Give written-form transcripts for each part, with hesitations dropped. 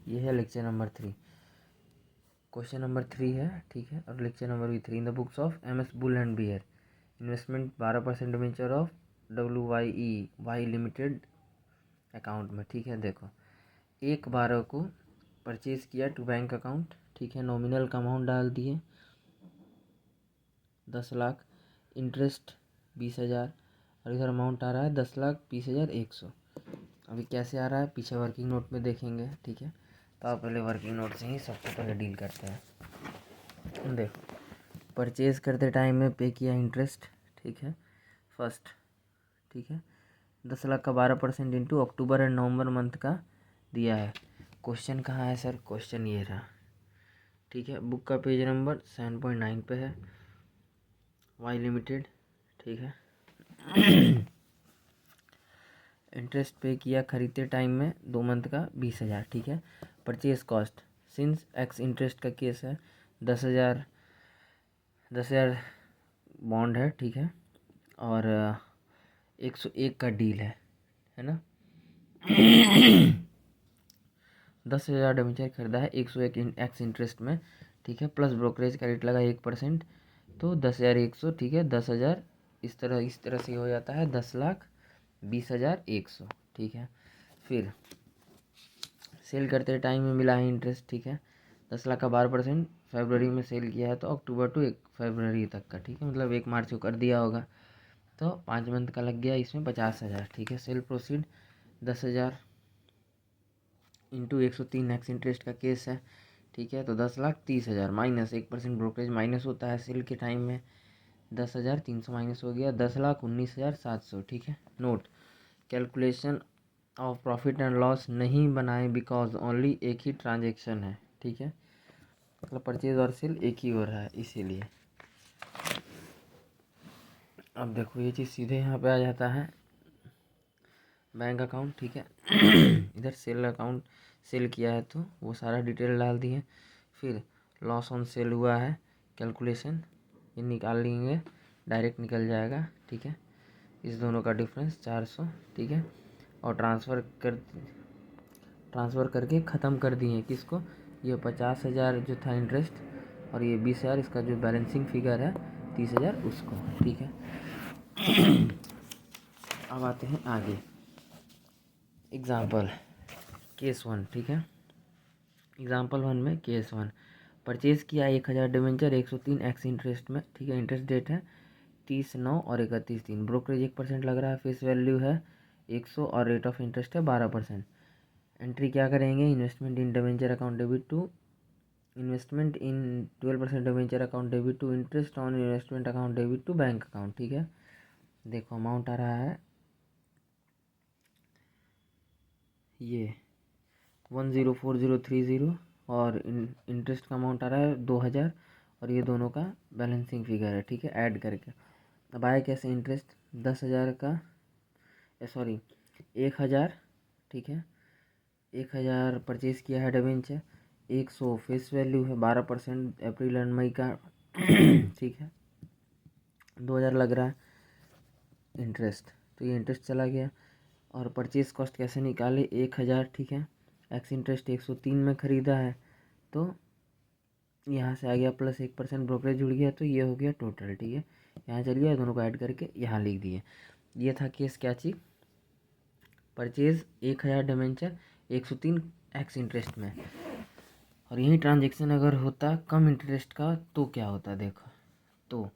ये है lecture number 3, question number 3 है, ठीक है। और लेक्चर नंबर भी 3, in the books of MS bull and bear, investment 12% debenture of WYE Y limited account में, ठीक है। देखो 1/12 को परचेज किया टू बैंक अकाउंट, ठीक है। नॉमिनल का अमाउंट डाल दिए 10 लाख, इंटरेस्ट 20,000, और इधर अमाउंट आ रहा है 10,20,100। अभी कैसे आ रहा है पीछे वर्किंग नोट में देखेंगे, ठीक है। तो आप पहले वर्किंग नोट से ही सबसे पहले डील करते हैं। देखो परचेज करते टाइम में पे किया इंटरेस्ट, ठीक है, फर्स्ट, ठीक है। 10 लाख का 12% into October and November month का दिया है। क्वेश्चन कहाँ है सर? क्वेश्चन ये रहा, ठीक है। बुक का पेज नंबर 7.9 पे है, वाई लिमिटेड, ठीक है। इंटरेस्ट पे किया खरीदते टाइम में 2 मंथ का 20,000, ठीक है। Purchase cost since x interest का केस है 10,000 बॉन्ड है, ठीक है। और 101 का डील है ना। 10,000 डिबेंचर खरीदा है 101 एक्स इंटरेस्ट में, ठीक है। प्लस ब्रोकरेज का रेट लगा 1%, तो 10,100, ठीक है। 10,000 इस तरह से हो जाता है 10,20,100, ठीक है। फिर सेल करते टाइम में मिला है इंटरेस्ट, ठीक है। 10 लाख का 12% फरवरी में सेल किया है, तो अक्टूबर टू 1 फरवरी तक का, ठीक है। मतलब 1 मार्च को कर दिया होगा, तो 5 मंथ का लग गया इसमें 50,000, ठीक है। Cell proceed 10,000 into 103 x interest का केस है, ठीक है। तो 10,30,000 माइनस 1% ब्रोकरेज माइनस होता है सेल के टाइम में, 10,300 माइनस हो गया 10,19,700, ठीक है। Note calculation of profit and loss नहीं बनाए बिकॉज ओनली एक ही ट्रांजेक्शन है, ठीक है। मतलब परचेज और सेल एक ही हो रहा है इसीलिए। अब देखो ये चीज़ सीधे यहाँ पे आ जाता है बैंक अकाउंट, ठीक है। इधर सेल अकाउंट सेल किया है तो वो सारा डिटेल डाल दिए। फिर लॉस ऑन सेल हुआ है, कैलकुलेशन ये निकाल लेंगे, डायरेक्ट निकल जाएगा, ठीक है। इस दोनों का डिफरेंस 400, ठीक है। और ट्रांसफ़र करके ख़त्म कर दिए किसको, ये 50,000 जो था इंटरेस्ट, और ये 20,000 इसका जो बैलेंसिंग फिगर है 30,000 उसको, ठीक है। अब आते हैं आगे, एग्ज़ाम्पल केस 1, ठीक है। एग्ज़ाम्पल 1 में केस 1 परचेज़ किया 1,000 डिबेंचर 103 एक्स इंटरेस्ट में, ठीक है। इंटरेस्ट डेट है 30/9 और 31/3, ब्रोकरेज 1% लग रहा है, फेस वैल्यू है 100 और रेट ऑफ इंटरेस्ट है 12%। एंट्री क्या करेंगे, investment in debenture account debit to investment in 12% debenture account debit to interest on investment account debit to bank account, ठीक है। देखो अमाउंट आ रहा है ये 104030, और इंटरेस्ट का अमाउंट आ रहा है 2,000, और ये दोनों का बैलेंसिंग फिगर है, ठीक है, ऐड करके। अब आए कैसे इंटरेस्ट 10,000 का, सॉरी 1,000, ठीक है। 1,000 परचेज़ किया है डिबेंचर, 100 फेस वैल्यू है 12% अप्रैल एंड मई का, ठीक है। 2,000 लग रहा है इंटरेस्ट, तो ये इंटरेस्ट चला गया। और परचेज कॉस्ट कैसे निकाले 1,000, ठीक है। एक्स इंटरेस्ट 103 में ख़रीदा है, तो यहाँ से आ गया प्लस 1% ब्रोकरेज जुड़ गया, तो ये हो गया टोटल, ठीक है। यहाँ चल गया, दोनों को ऐड करके यहाँ लिख दिए। ये था केस क्या चीज़, परचेज 1,000 डिबेंचर 103 एक्स इंटरेस्ट में। और यही ट्रांजेक्शन अगर होता कम इंटरेस्ट का तो क्या होता, देखो तो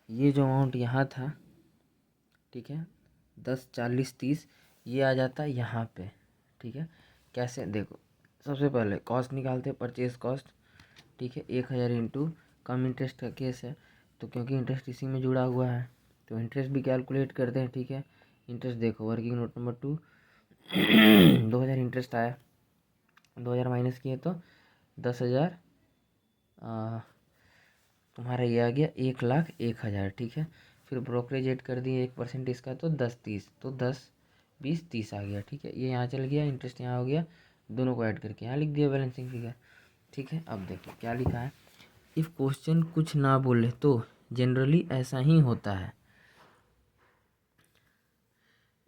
ये जो अमाउंट यहाँ था, ठीक है, 10, 40, 30, ये आ जाता यहाँ पे, ठीक है। कैसे देखो, सबसे पहले कॉस्ट निकालते हैं, परचेज कॉस्ट, ठीक है। 1,000 इंटू कम इंटरेस्ट का केस है, तो क्योंकि इंटरेस्ट इसी में जुड़ा हुआ है तो इंटरेस्ट भी कैलकुलेट करते हैं, ठीक है। इंटरेस्ट देखो वर्किंग नोट नंबर 2 2,000 इंटरेस्ट आया, 2,000 माइनस किए तो 10,000, तुम्हारा ये आ गया 1,01,000, ठीक है। फिर ब्रोकरेज ऐड कर दिए 1% इसका, तो 10-30, तो 10-20-30 आ गया, ठीक है। ये यहाँ चल गया, इंटरेस्ट यहाँ हो गया, दोनों को ऐड करके यहाँ लिख दिया बैलेंसिंग फिगर, ठीक है। अब देखो क्या लिखा है, इफ़ क्वेश्चन कुछ ना बोले तो जनरली ऐसा ही होता है।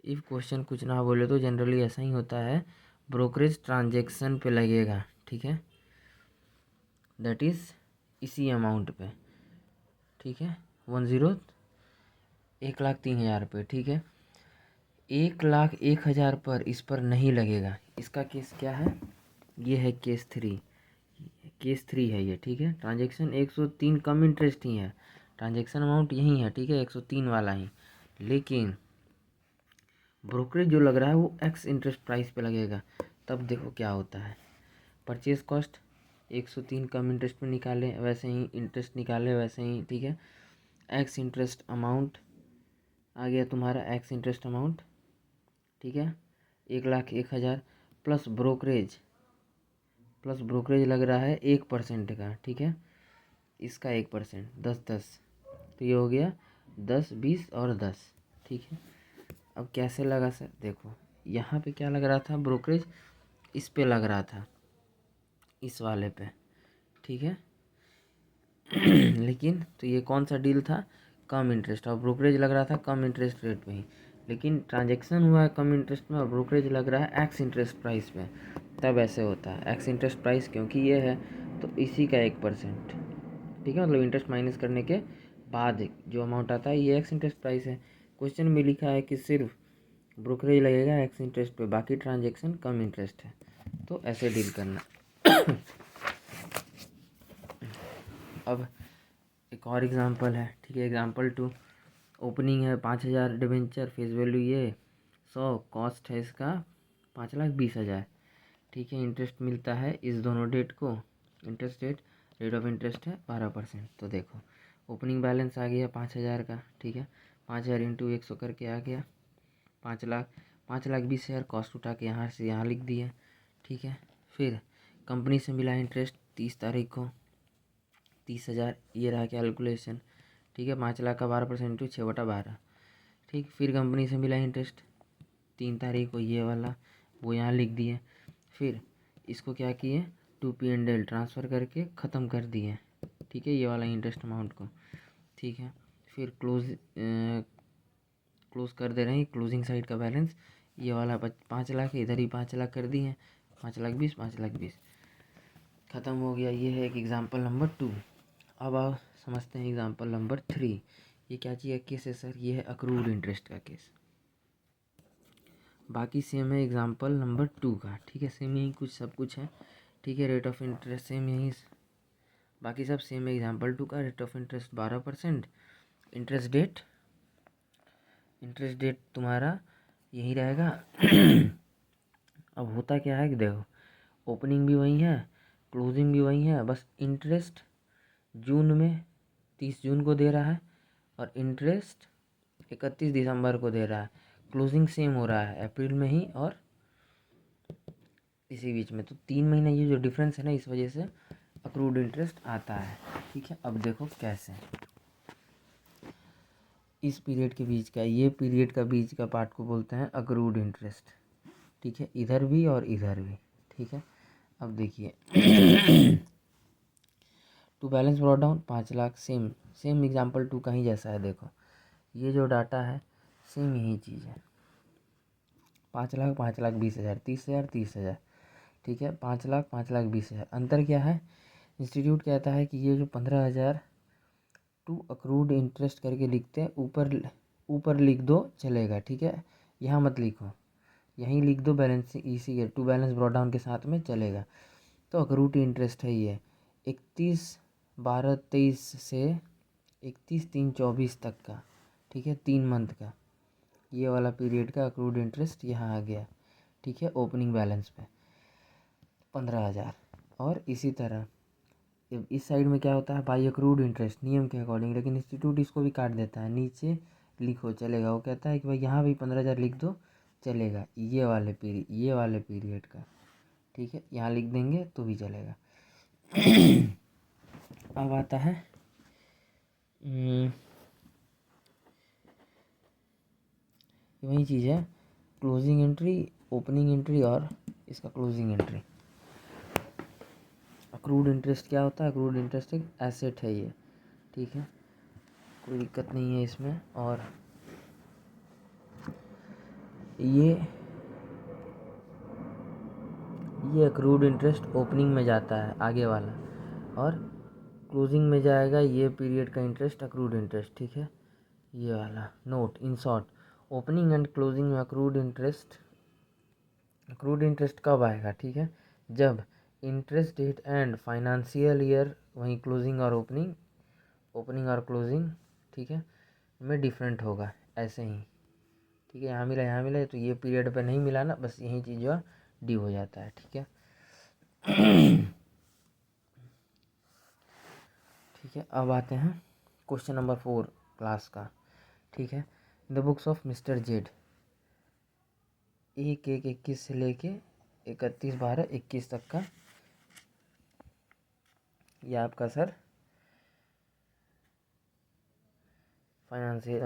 इफ़ क्वेश्चन कुछ ना बोले तो जनरली ऐसा ही होता है, ब्रोकरेज ट्रांजेक्शन पे लगेगा, ठीक है, दैट इज़ इसी अमाउंट पे, ठीक है, 1,03,000 रुपये, ठीक है। 1,01,000 पर इस पर नहीं लगेगा। इसका केस क्या है, ये है केस 3, केस 3 है ये, ठीक है। ट्रांजेक्शन 103 कम इंटरेस्ट ही है, ट्रांजेक्शन अमाउंट यही है, ठीक है, 103 वाला ही, लेकिन ब्रोकरेज जो लग रहा है वो एक्स इंटरेस्ट प्राइस पे लगेगा। तब देखो क्या होता है, परचेज कॉस्ट 103 कम इंटरेस्ट में निकाले, वैसे ही इंटरेस्ट निकाले वैसे ही, ठीक है। एक्स इंटरेस्ट अमाउंट आ गया तुम्हारा, एक्स इंटरेस्ट अमाउंट, ठीक है, 1,01,000 प्लस ब्रोकरेज लग रहा है 1% का, ठीक है, इसका 1%, 10-10, तो ये हो गया 10, 20 और 10, ठीक है। अब कैसे लगा सर, देखो यहाँ पे क्या लग रहा था, ब्रोकरेज इस पे लग रहा था, इस वाले पे, ठीक है। लेकिन तो ये कौन सा डील था, कम इंटरेस्ट, और ब्रोकरेज लग रहा था कम इंटरेस्ट रेट में ही, लेकिन ट्रांजैक्शन हुआ है कम इंटरेस्ट में और ब्रोकरेज लग रहा है एक्स इंटरेस्ट प्राइस में। तब ऐसे होता है, एक्स इंटरेस्ट प्राइस क्योंकि ये है तो इसी का 1%, ठीक है, मतलब इंटरेस्ट माइनस करने के बाद जो अमाउंट आता है ये एक्स इंटरेस्ट प्राइस है। क्वेश्चन में लिखा है कि सिर्फ ब्रोकरेज लगेगा एक्स इंटरेस्ट पे, बाकी ट्रांजैक्शन कम इंटरेस्ट है, तो ऐसे डील करना। अब एक और एग्जांपल है, ठीक है, एग्जांपल 2, ओपनिंग है 5,000 डिबेंचर, फेस वैल्यू ये 100, कॉस्ट है इसका 5,20,000, ठीक है। इंटरेस्ट मिलता है इस दोनों डेट को, इंटरेस्ट रेट ऑफ इंटरेस्ट है 12%। तो देखो ओपनिंग बैलेंस आ गया 5,000 का, ठीक है, 5,000 इंटू 100 करके आ गया 5,20,000, कॉस्ट उठा के यहाँ से यहाँ लिख दिए, ठीक है। फिर कंपनी से मिला इंटरेस्ट 30 तारीख को 30,000, ये रहा कैलकुलेशन, ठीक है, 5,00,000 का 12% इंटू 6/12, ठीक। फिर कंपनी से मिला इंटरेस्ट 3 तारीख को, ये वाला वो यहाँ लिख दिए। फिर इसको क्या किए, 2P&L ट्रांसफ़र करके ख़त्म कर दिए, ठीक है, ये वाला इंटरेस्ट अमाउंट को, ठीक है। फिर क्लोज कर दे रहे हैं क्लोजिंग साइड का बैलेंस, ये वाला 5,00,000 इधर ही 5,00,000 कर दिए, 5,20,000 5,20,000 ख़त्म हो गया। ये है एक एग्जाम्पल नंबर 2। अब आप समझते हैं एग्जाम्पल नंबर 3। ये क्या चीज़ का केस है सर, ये है अक्रूड इंटरेस्ट का केस। बाकी सेम है एग्जाम्पल नंबर 2 का, ठीक है, सेम यही कुछ सब कुछ है, ठीक है। रेट ऑफ इंटरेस्ट सेम यही, बाकी सब सेम है। एग्जाम्पल 2 का rate of interest 12%, interest date तुम्हारा यही रहेगा। अब होता क्या है कि देखो ओपनिंग भी वही है, क्लोजिंग भी वही है, बस इंटरेस्ट जून में 30 जून को दे रहा है और इंटरेस्ट 31 दिसंबर को दे रहा है। क्लोजिंग सेम हो रहा है अप्रैल में ही और इसी बीच में, तो 3 महीने ये जो डिफरेंस है ना, इस वजह से अक्रूड इंटरेस्ट आता है, ठीक है। अब देखो कैसे, इस पीरियड के बीच का, ये पीरियड का बीच का पार्ट को बोलते हैं अक्रूड इंटरेस्ट, ठीक है, इधर भी और इधर भी, ठीक है। अब देखिए to balance brought down 5,00,000, same example 2 का ही जैसा है। देखो ये जो डाटा है सेम यही चीज़ है, 5,00,000 5,20,000 30,000 30,000, ठीक है, 5,00,000 5,20,000। अंतर क्या है, इंस्टीट्यूट कहता है कि ये जो 15,000 टू अक्रूड इंटरेस्ट करके लिखते हैं, ऊपर लिख दो चलेगा, ठीक है, यहाँ मत लिखो, यहीं लिख दो बैलेंस इसी के टू बैलेंस ब्रॉट डाउन के साथ में चलेगा। तो अक्रूड इंटरेस्ट है ये 31/12/23 से 31/3/24 तक का, ठीक है, 3 मंथ का, ये वाला पीरियड का अक्रूड इंटरेस्ट यहाँ आ गया, ठीक है, ओपनिंग बैलेंस पे 15,000। और इसी तरह इस साइड में क्या होता है, बाई अक्रूड इंटरेस्ट नियम के अकॉर्डिंग, लेकिन इंस्टीट्यूट इसको भी काट देता है, नीचे लिखो चलेगा, वो कहता है कि भाई यहाँ भी 15,000 लिख दो चलेगा, ये वाले पीरियड का, ठीक है, यहाँ लिख देंगे तो भी चलेगा। अब आता है वही चीज़ है, क्लोजिंग एंट्री, ओपनिंग एंट्री और इसका क्लोजिंग एंट्री। अक्रूड इंटरेस्ट क्या होता है, अक्रूड इंटरेस्ट एक एसेट है ये, ठीक है, कोई दिक्कत नहीं है इसमें। और ये ये अक्रूड इंटरेस्ट ओपनिंग में जाता है आगे वाला, और क्लोजिंग में जाएगा ये पीरियड का इंटरेस्ट अक्रूड इंटरेस्ट, ठीक है। ये वाला note in short, opening and closing में अक्रूड इंटरेस्ट कब आएगा, ठीक है, जब interest date and financial year, वहीं क्लोजिंग और ओपनिंग और क्लोजिंग, ठीक है, में डिफरेंट होगा, ऐसे ही, ठीक है। यहाँ मिला तो ये पीरियड पे नहीं मिला ना, बस यही चीज़ जो ड्यू हो जाता है, ठीक है। ठीक है, अब आते हैं क्वेश्चन नंबर 4 क्लास का, ठीक है। The books of mister Z, 1/1/21 से लेके 31/12/21 तक का, ये आपका सर फाइनेंशियल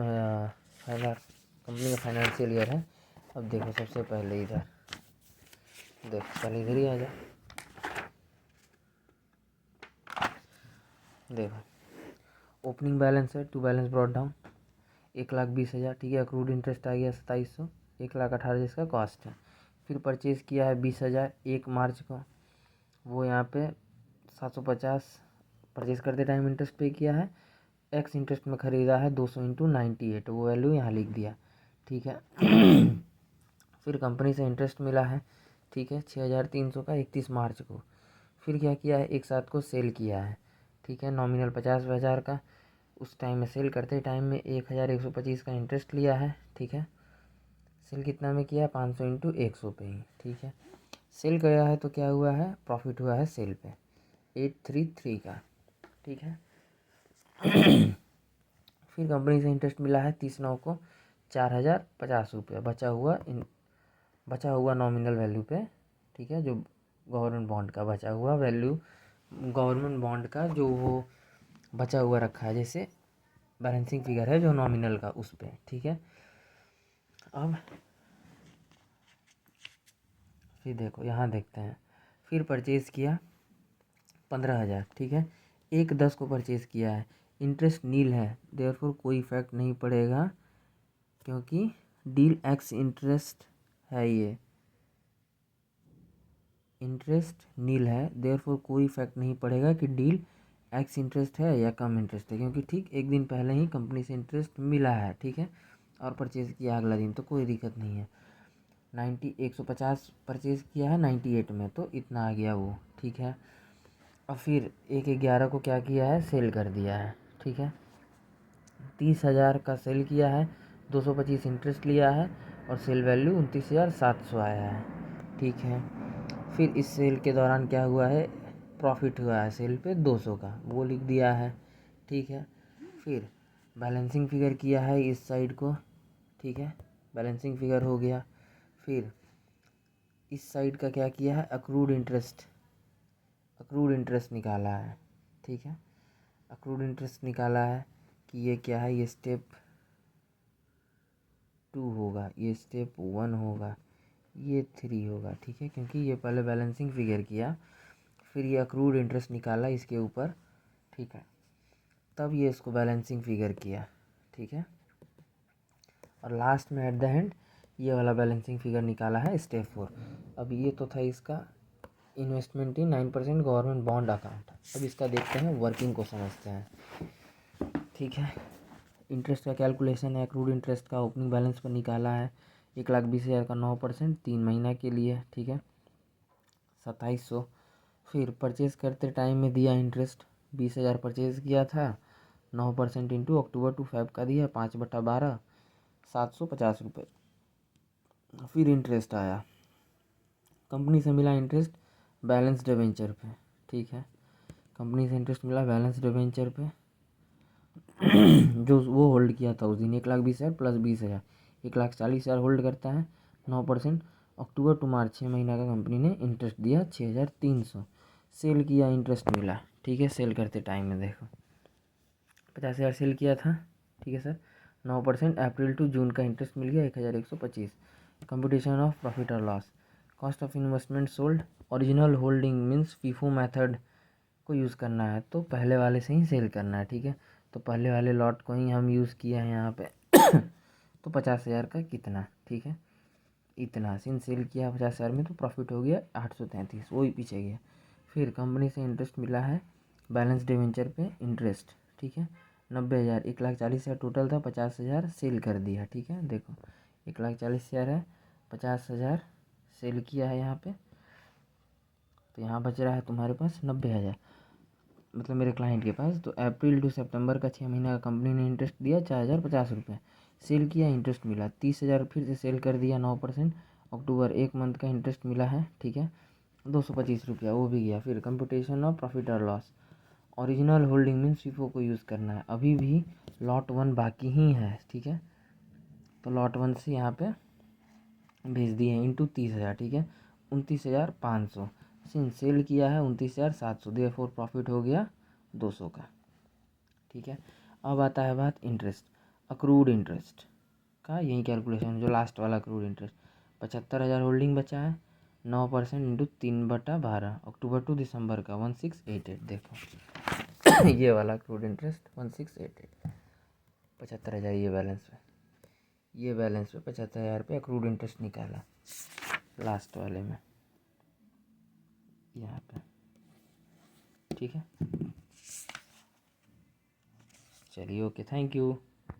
कंपनी का फाइनेंशियल ईयर है। अब देखो सबसे पहले इधर देख, पहले इधर ही आ जा, देखो ओपनिंग बैलेंस है, टू बैलेंस ब्रॉट डाउन 1,20,000, ठीक है। अक्रूड इंटरेस्ट आ गया 2700, 1,18,000 जिसका कॉस्ट है। फिर परचेज़ किया है 20,000 1 मार्च को, वो यहाँ पे 750 परचेज़ करते टाइम इंटरेस्ट पे किया है। एक्स इंटरेस्ट में ख़रीदा है 200 × 98, वो वैल्यू यहाँ लिख दिया, ठीक है। फिर कंपनी से इंटरेस्ट मिला है, ठीक है, 6,300 का 31 मार्च को। फिर क्या किया है, एक साथ को सेल किया है, ठीक है, नॉमिनल 50,000 का। उस टाइम में सेल करते टाइम में 1,125 का इंटरेस्ट लिया है, ठीक है। सेल कितना में किया है, 500 × 100 पे ही, ठीक है। सेल गया है तो क्या हुआ है, प्रॉफिट हुआ है सेल पे 833 का, ठीक है। फिर कंपनी से इंटरेस्ट मिला है 30/9 को 4,050 रुपये, बचा हुआ नॉमिनल वैल्यू पे, ठीक है, जो गवर्नमेंट बॉन्ड का बचा हुआ वैल्यू, गवर्नमेंट बॉन्ड का जो वो बचा हुआ रखा है, जैसे बैलेंसिंग फिगर है जो नॉमिनल का उस पे, ठीक है। अब फिर देखो यहाँ देखते हैं, फिर परचेज़ किया 15,000, ठीक है, 1/10 को परचेज़ किया है, इंटरेस्ट नील है, देयरफॉर कोई इफेक्ट नहीं पड़ेगा क्योंकि डील एक्स इंटरेस्ट है, ये इंटरेस्ट नील है, देयरफॉर कोई इफेक्ट नहीं पड़ेगा कि डील एक्स इंटरेस्ट है या कम इंटरेस्ट है, क्योंकि ठीक एक दिन पहले ही कंपनी से इंटरेस्ट मिला है, ठीक है, और परचेज़ किया अगला दिन, तो कोई दिक्कत नहीं है। 150 परचेज़ किया है 98 में, तो इतना आ गया वो, ठीक है। और फिर 1/11 को क्या किया है, सेल कर दिया है, ठीक है। 30,000 का सेल किया है, 225 इंटरेस्ट लिया है, और सेल वैल्यू 29,700 आया है, ठीक है। फिर इस सेल के दौरान क्या हुआ है, प्रॉफिट हुआ है सेल पे 200 का, वो लिख दिया है, ठीक है। फिर बैलेंसिंग फिगर किया है इस साइड को, ठीक है, बैलेंसिंग फिगर हो गया। फिर इस साइड का क्या किया है, अक्रूड इंटरेस्ट निकाला है, ठीक है। अक्रूड इंटरेस्ट निकाला है कि ये क्या है, ये स्टेप 2 होगा, ये स्टेप 1 होगा, ये 3 होगा, ठीक है, क्योंकि ये पहले बैलेंसिंग फिगर किया, फिर ये अक्रूड इंटरेस्ट निकाला इसके ऊपर, ठीक है, तब ये इसको बैलेंसिंग फिगर किया, ठीक है, और लास्ट में एट द एंड ये वाला बैलेंसिंग फिगर निकाला है स्टेप 4। अब ये तो था इसका इन्वेस्टमेंट इन 9% गवर्नमेंट बॉन्ड अकाउंट। अब इसका देखते हैं, वर्किंग को समझते हैं, ठीक है। इंटरेस्ट का कैलकुलेशन है, अक्रूड इंटरेस्ट का ओपनिंग बैलेंस पर निकाला है, 1,20,000 का 9% 3 महीना के लिए, ठीक है, 2,700। फिर परचेज़ करते टाइम में दिया इंटरेस्ट, 20,000 परचेज़ किया था, 9% इंटू अक्टूबर टू फेब का दिया 5/12 750 रुपये। फिर इंटरेस्ट आया, कंपनी से मिला इंटरेस्ट बैलेंस डिबेंचर पे, ठीक है, कंपनी से इंटरेस्ट मिला बैलेंस डिबेंचर पे जो वो होल्ड किया था उस दिन, 1,20,000 प्लस 20,000, 1,40,000 होल्ड करता है, 9%। अक्टूबर टू मार्च 6 महीना का कंपनी ने इंटरेस्ट दिया 6,300, सेल किया इंटरेस्ट मिला, ठीक है। सेल करते टाइम में देखो 50,000 सेल किया था, ठीक है सर, 9% अप्रैल टू जून का इंटरेस्ट मिल गया 1,125। कंप्यूटेशन ऑफ प्रॉफिट और loss, cost of investment sold, original holding means FIFO method को यूज़ करना है तो पहले वाले से ही सेल करना है, ठीक है। तो पहले वाले लॉट को ही हम यूज़ किए हैं यहाँ पे तो 50,000 का कितना, ठीक है, इतना सिन सेल किया 50,000 में तो प्रॉफिट हो गया 833, वही पीछे गया। फिर कंपनी से इंटरेस्ट मिला है बैलेंस डिवेंचर पे इंटरेस्ट, ठीक है 90,000, 1,40,000 टोटल था, 50,000 सेल कर दिया, ठीक है देखो 1,40,000 है, 50,000 सेल किया है यहाँ पे, तो यहाँ बच रहा है तुम्हारे पास 90,000, मतलब मेरे क्लाइंट के पास। तो अप्रैल टू सितंबर का 6 महीने का कंपनी ने इंटरेस्ट दिया 4,050 रुपये, सेल किया इंटरेस्ट मिला 30,000, फिर से सेल कर दिया 9%। अक्टूबर 1 मंथ का इंटरेस्ट मिला है, ठीक है 225 रुपया, वो भी गया। फिर कंप्यूटेशन ऑफ प्रॉफिट और loss, original holding means FIFO को यूज़ करना है, अभी भी लॉट 1 बाकी ही है, ठीक है तो लॉट 1 से यहाँ पे भेज दिए हैं इंटू 30,000, ठीक है 29,500, सिंस सेल किया है 29,700, देयरफॉर प्रॉफिट हो गया 200 का, ठीक है। अब आता है बात इंटरेस्ट, अक्रूड इंटरेस्ट का यही कैलकुलेशन जो लास्ट वाला अक्रूड इंटरेस्ट, 75,000 होल्डिंग बचा है, 9% इंटू 3/12, अक्टूबर टू दिसंबर का 1688, देखो ये वाला अक्रूड इंटरेस्ट 1688, 75,000 ये बैलेंस पे 75,000 पे अक्रूड इंटरेस्ट निकाला लास्ट वाले में यहाँ पे, ठीक है चलिए ओके, थैंक यू।